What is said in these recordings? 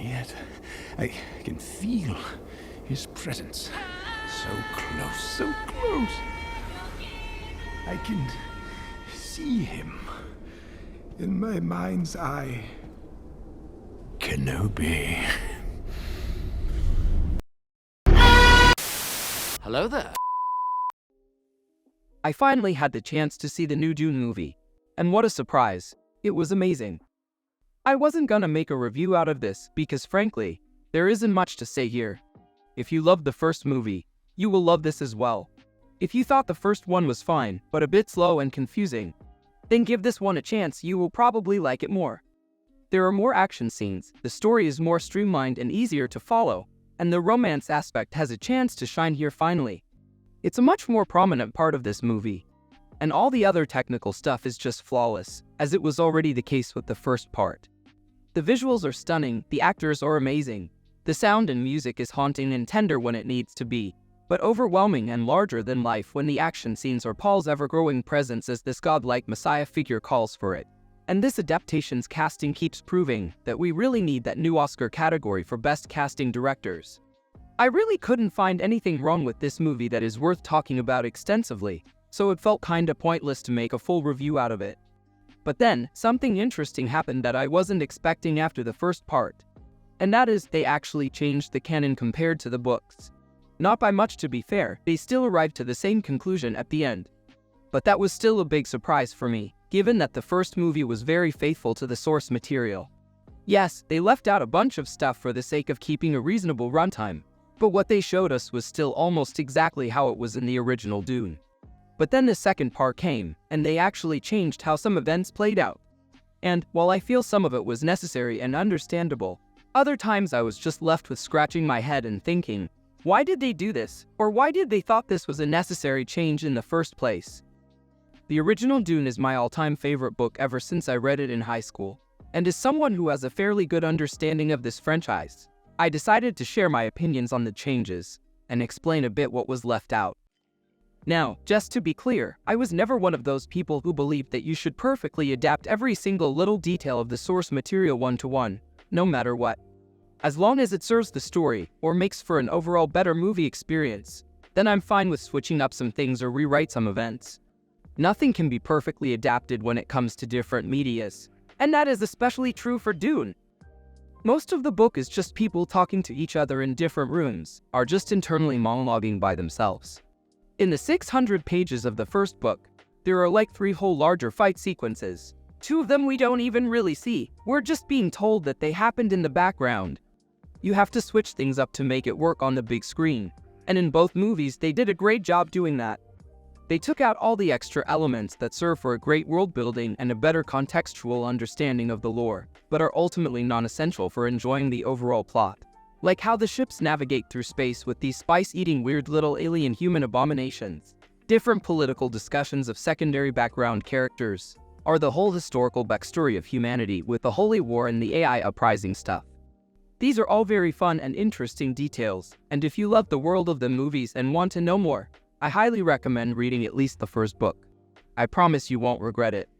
yet I can feel his presence. So close, so close. I can see him in my mind's eye. Kenobi. Hello there. I finally had the chance to see the new Dune movie, and what a surprise. It was amazing. I wasn't gonna make a review out of this because frankly, there isn't much to say here. If you loved the first movie, you will love this as well. If you thought the first one was fine, but a bit slow and confusing, then give this one a chance, you will probably like it more. There are more action scenes, the story is more streamlined and easier to follow, and the romance aspect has a chance to shine here finally. It's a much more prominent part of this movie, and all the other technical stuff is just flawless, as it was already the case with the first part. The visuals are stunning, the actors are amazing, the sound and music is haunting and tender when it needs to be, but overwhelming and larger than life when the action scenes or Paul's ever-growing presence as this godlike messiah figure calls for it. And this adaptation's casting keeps proving that we really need that new Oscar category for Best Casting Directors. I really couldn't find anything wrong with this movie that is worth talking about extensively, so it felt kinda pointless to make a full review out of it. But then, something interesting happened that I wasn't expecting after the first part. And that is, they actually changed the canon compared to the books. Not by much, to be fair, they still arrived to the same conclusion at the end. But that was still a big surprise for me, given that the first movie was very faithful to the source material. Yes, they left out a bunch of stuff for the sake of keeping a reasonable runtime, but what they showed us was still almost exactly how it was in the original Dune. But then the second part came, and they actually changed how some events played out. And, while I feel some of it was necessary and understandable, other times I was just left with scratching my head and thinking, why did they do this? Or why did they thought this was a necessary change in the first place? The original Dune is my all-time favorite book ever since I read it in high school, and as someone who has a fairly good understanding of this franchise, I decided to share my opinions on the changes, and explain a bit what was left out. Now, just to be clear, I was never one of those people who believed that you should perfectly adapt every single little detail of the source material one-to-one, no matter what. As long as it serves the story, or makes for an overall better movie experience, then I'm fine with switching up some things or rewrite some events. Nothing can be perfectly adapted when it comes to different medias, and that is especially true for Dune. Most of the book is just people talking to each other in different rooms, are just internally monologuing by themselves. In the 600 pages of the first book, there are like 3 whole larger fight sequences. 2 of them we don't even really see, we're just being told that they happened in the background. You have to switch things up to make it work on the big screen, and in both movies they did a great job doing that. They took out all the extra elements that serve for a great world building and a better contextual understanding of the lore, but are ultimately non-essential for enjoying the overall plot. Like how the ships navigate through space with these spice-eating weird little alien human abominations, different political discussions of secondary background characters, or the whole historical backstory of humanity with the Holy War and the AI uprising stuff. These are all very fun and interesting details, and if you love the world of the movies and want to know more, I highly recommend reading at least the first book. I promise you won't regret it.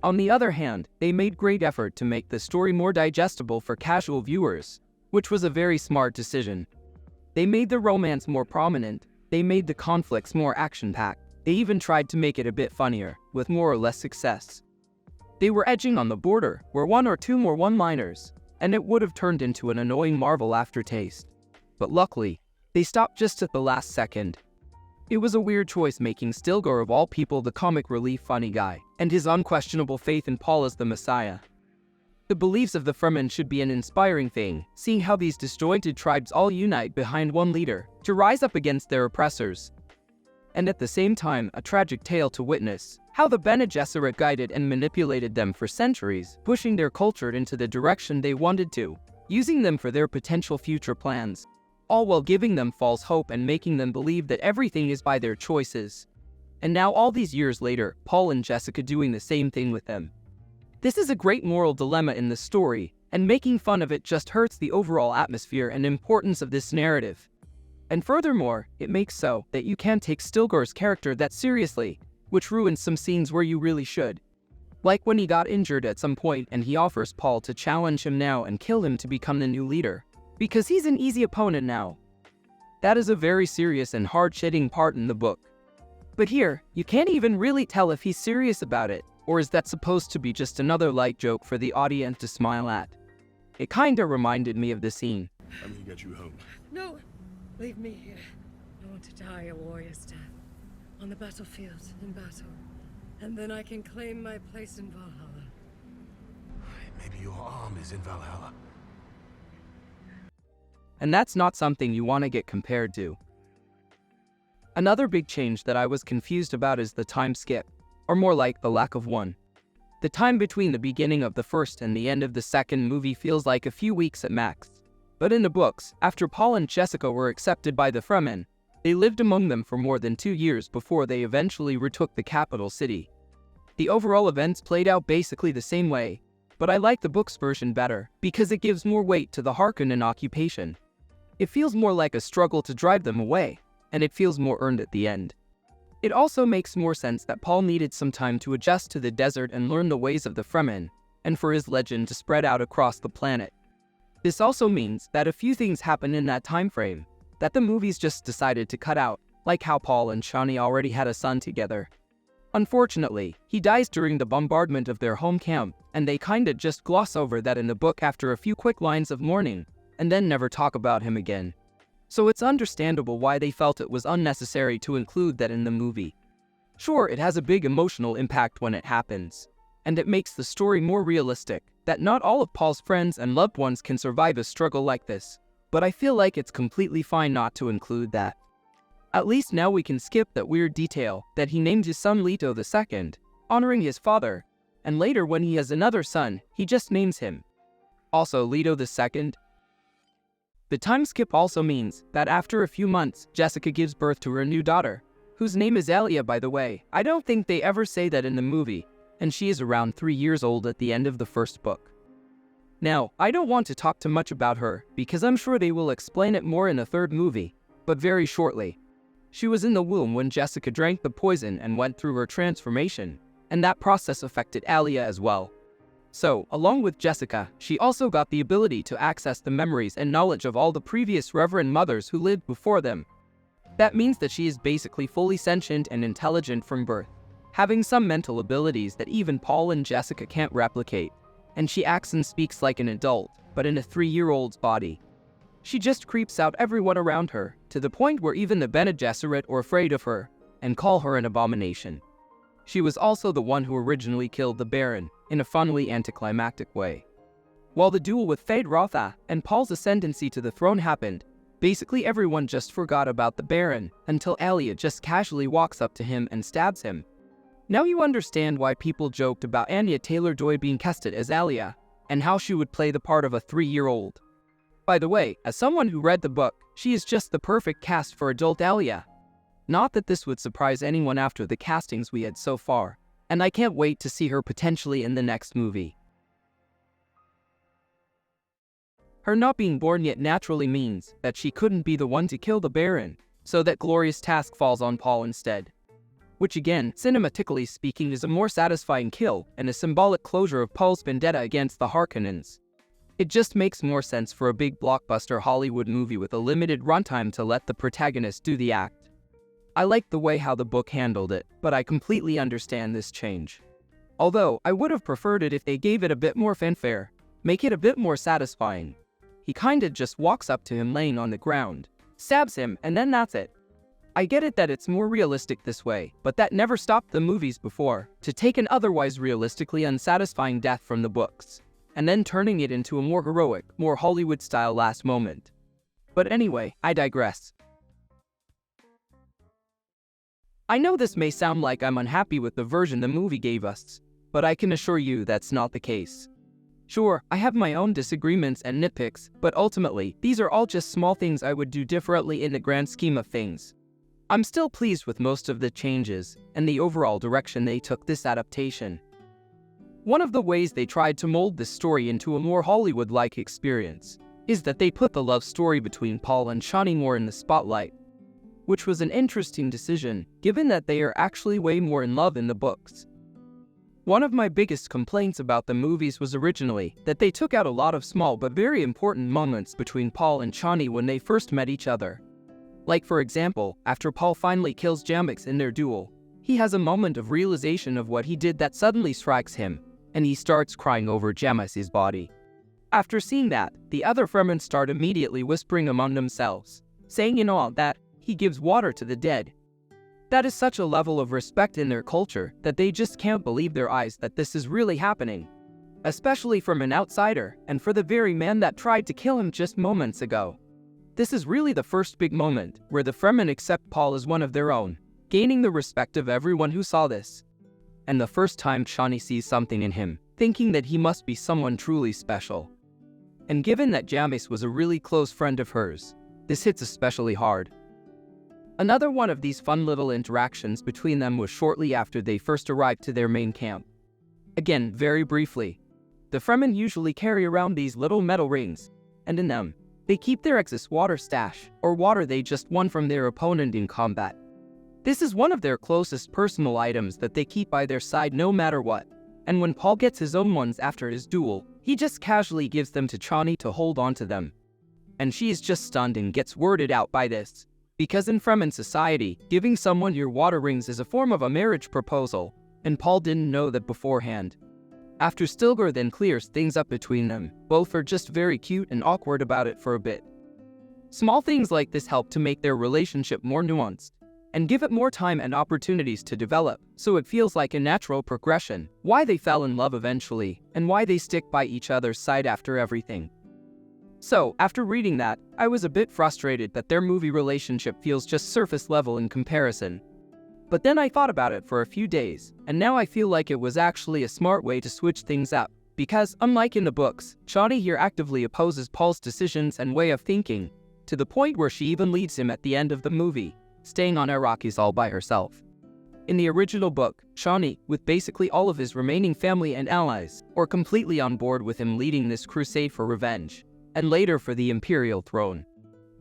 On the other hand, they made great effort to make the story more digestible for casual viewers, which was a very smart decision. They made the romance more prominent, they made the conflicts more action-packed, they even tried to make it a bit funnier, with more or less success. They were edging on the border, where 1 or 2 more one-liners, and it would have turned into an annoying Marvel aftertaste. But luckily, they stopped just at the last second. It was a weird choice making Stilgar of all people the comic relief funny guy, and his unquestionable faith in Paul as the Messiah. The beliefs of the Fremen should be an inspiring thing, seeing how these disjointed tribes all unite behind one leader, to rise up against their oppressors. And at the same time, a tragic tale to witness, how the Bene Gesserit guided and manipulated them for centuries, pushing their culture into the direction they wanted to, using them for their potential future plans, all while giving them false hope and making them believe that everything is by their choices. And now all these years later, Paul and Jessica doing the same thing with them. This is a great moral dilemma in the story, and making fun of it just hurts the overall atmosphere and importance of this narrative. And furthermore, it makes so that you can't take Stilgar's character that seriously, which ruins some scenes where you really should. Like when he got injured at some point and he offers Paul to challenge him now and kill him to become the new leader, because he's an easy opponent now. That is a very serious and hard-hitting part in the book. But here, you can't even really tell if he's serious about it, or is that supposed to be just another light joke for the audience to smile at? It kinda reminded me of the scene. I'm gonna get you home. No, leave me here. I want to die a warrior's death. On the battlefield, in battle. And then I can claim my place in Valhalla. Maybe your arm is in Valhalla. And that's not something you want to get compared to. Another big change that I was confused about is the time skip, or more like the lack of one. The time between the beginning of the first and the end of the second movie feels like a few weeks at max. But in the books, after Paul and Jessica were accepted by the Fremen, they lived among them for more than 2 years before they eventually retook the capital city. The overall events played out basically the same way, but I like the book's version better because it gives more weight to the Harkonnen occupation. It feels more like a struggle to drive them away, and it feels more earned at the end. It also makes more sense that Paul needed some time to adjust to the desert and learn the ways of the Fremen, and for his legend to spread out across the planet. This also means that a few things happen in that time frame that the movies just decided to cut out, like how Paul and Chani already had a son together. Unfortunately, he dies during the bombardment of their home camp, and they kinda just gloss over that in the book after a few quick lines of mourning, and then never talk about him again. So it's understandable why they felt it was unnecessary to include that in the movie. Sure, it has a big emotional impact when it happens, and it makes the story more realistic, that not all of Paul's friends and loved ones can survive a struggle like this, but I feel like it's completely fine not to include that. At least now we can skip that weird detail that he named his son Leto II, honoring his father, and later when he has another son, he just names him. Also, Leto II. The time skip also means that after a few months, Jessica gives birth to her new daughter, whose name is Alia, by the way. I don't think they ever say that in the movie, and she is around 3 years old at the end of the first book. Now, I don't want to talk too much about her, because I'm sure they will explain it more in the third movie, but very shortly. She was in the womb when Jessica drank the poison and went through her transformation, and that process affected Alia as well. So, along with Jessica, she also got the ability to access the memories and knowledge of all the previous Reverend Mothers who lived before them. That means that she is basically fully sentient and intelligent from birth, having some mental abilities that even Paul and Jessica can't replicate, and she acts and speaks like an adult, but in a 3-year-old's body. She just creeps out everyone around her, to the point where even the Bene Gesserit are afraid of her, and call her an abomination. She was also the one who originally killed the Baron, in a funnily anticlimactic way. While the duel with Feyd-Rautha and Paul's ascendancy to the throne happened, basically everyone just forgot about the Baron, until Alia just casually walks up to him and stabs him. Now you understand why people joked about Anya Taylor-Joy being casted as Alia, and how she would play the part of a 3-year-old. By the way, as someone who read the book, she is just the perfect cast for adult Alia. Not that this would surprise anyone after the castings we had so far, and I can't wait to see her potentially in the next movie. Her not being born yet naturally means that she couldn't be the one to kill the Baron, so that glorious task falls on Paul instead. Which again, cinematically speaking, is a more satisfying kill and a symbolic closure of Paul's vendetta against the Harkonnens. It just makes more sense for a big blockbuster Hollywood movie with a limited runtime to let the protagonist do the act. I like the way how the book handled it, but I completely understand this change. Although, I would have preferred it if they gave it a bit more fanfare, make it a bit more satisfying. He kinda just walks up to him laying on the ground, stabs him, and then that's it. I get it that it's more realistic this way, but that never stopped the movies before to take an otherwise realistically unsatisfying death from the books, and then turning it into a more heroic, more Hollywood-style last moment. But anyway, I digress. I know this may sound like I'm unhappy with the version the movie gave us, but I can assure you that's not the case. Sure, I have my own disagreements and nitpicks, but ultimately, these are all just small things I would do differently in the grand scheme of things. I'm still pleased with most of the changes and the overall direction they took this adaptation. One of the ways they tried to mold this story into a more Hollywood-like experience is that they put the love story between Paul and Chani more in the spotlight, which was an interesting decision given that they are actually way more in love in the books. One of my biggest complaints about the movies was originally that they took out a lot of small but very important moments between Paul and Chani when they first met each other. Like for example, after Paul finally kills Jamix in their duel, he has a moment of realization of what he did that suddenly strikes him, and he starts crying over Jamix's body. After seeing that, the other Fremen start immediately whispering among themselves, saying in awe that he gives water to the dead. That is such a level of respect in their culture that they just can't believe their eyes that this is really happening. Especially from an outsider, and for the very man that tried to kill him just moments ago. This is really the first big moment where the Fremen accept Paul as one of their own, gaining the respect of everyone who saw this. And the first time Chani sees something in him, thinking that he must be someone truly special. And given that Jamix was a really close friend of hers, this hits especially hard. Another one of these fun little interactions between them was shortly after they first arrived to their main camp. Again, very briefly, the Fremen usually carry around these little metal rings, and in them, they keep their excess water stash, or water they just won from their opponent in combat. This is one of their closest personal items that they keep by their side no matter what, and when Paul gets his own ones after his duel, he just casually gives them to Chani to hold on to them. And she is just stunned and gets worded out by this, because in Fremen society, giving someone your water rings is a form of a marriage proposal, and Paul didn't know that beforehand. After Stilgar then clears things up between them, both are just very cute and awkward about it for a bit. Small things like this help to make their relationship more nuanced, and give it more time and opportunities to develop, so it feels like a natural progression, why they fell in love eventually, and why they stick by each other's side after everything. So, after reading that, I was a bit frustrated that their movie relationship feels just surface level in comparison. But then I thought about it for a few days, and now I feel like it was actually a smart way to switch things up, because, unlike in the books, Chani here actively opposes Paul's decisions and way of thinking, to the point where she even leaves him at the end of the movie, staying on Arrakis all by herself. In the original book, Chani, with basically all of his remaining family and allies, were completely on board with him leading this crusade for revenge, and later for the Imperial throne.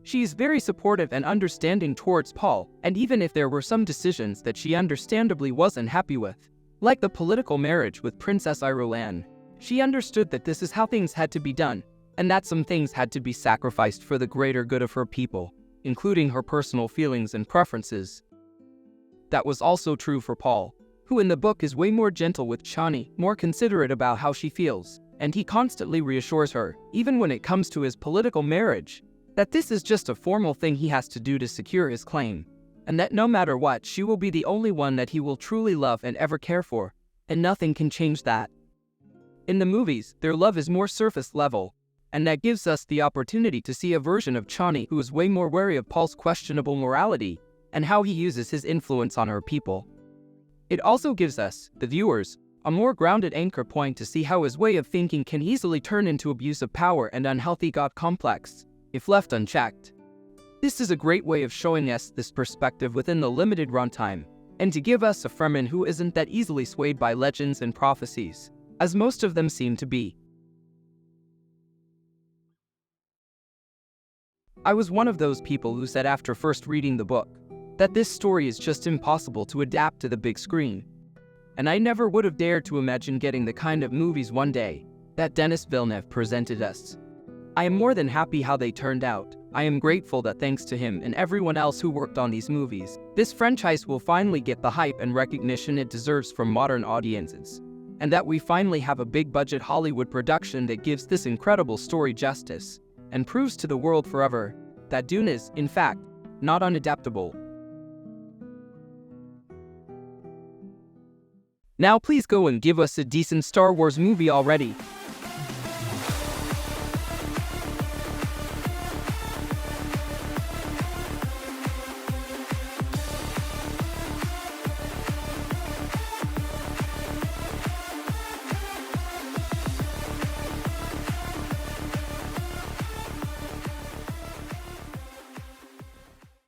She is very supportive and understanding towards Paul, and even if there were some decisions that she understandably wasn't happy with, like the political marriage with Princess Irulan, she understood that this is how things had to be done, and that some things had to be sacrificed for the greater good of her people, including her personal feelings and preferences. That was also true for Paul, who in the book is way more gentle with Chani, more considerate about how she feels, and he constantly reassures her, even when it comes to his political marriage, that this is just a formal thing he has to do to secure his claim, and that no matter what, she will be the only one that he will truly love and ever care for, and nothing can change that. In the movies, their love is more surface level, and that gives us the opportunity to see a version of Chani who is way more wary of Paul's questionable morality, and how he uses his influence on her people. It also gives us, the viewers, a more grounded anchor point to see how his way of thinking can easily turn into abuse of power and unhealthy God complex, if left unchecked. This is a great way of showing us this perspective within the limited runtime, and to give us a Fremen who isn't that easily swayed by legends and prophecies, as most of them seem to be. I was one of those people who said after first reading the book, that this story is just impossible to adapt to the big screen. And I never would have dared to imagine getting the kind of movies one day that Denis Villeneuve presented us. I am more than happy how they turned out. I am grateful that thanks to him and everyone else who worked on these movies, this franchise will finally get the hype and recognition it deserves from modern audiences. And that we finally have a big-budget Hollywood production that gives this incredible story justice, and proves to the world forever that Dune is, in fact, not unadaptable. Now please go and give us a decent Star Wars movie already.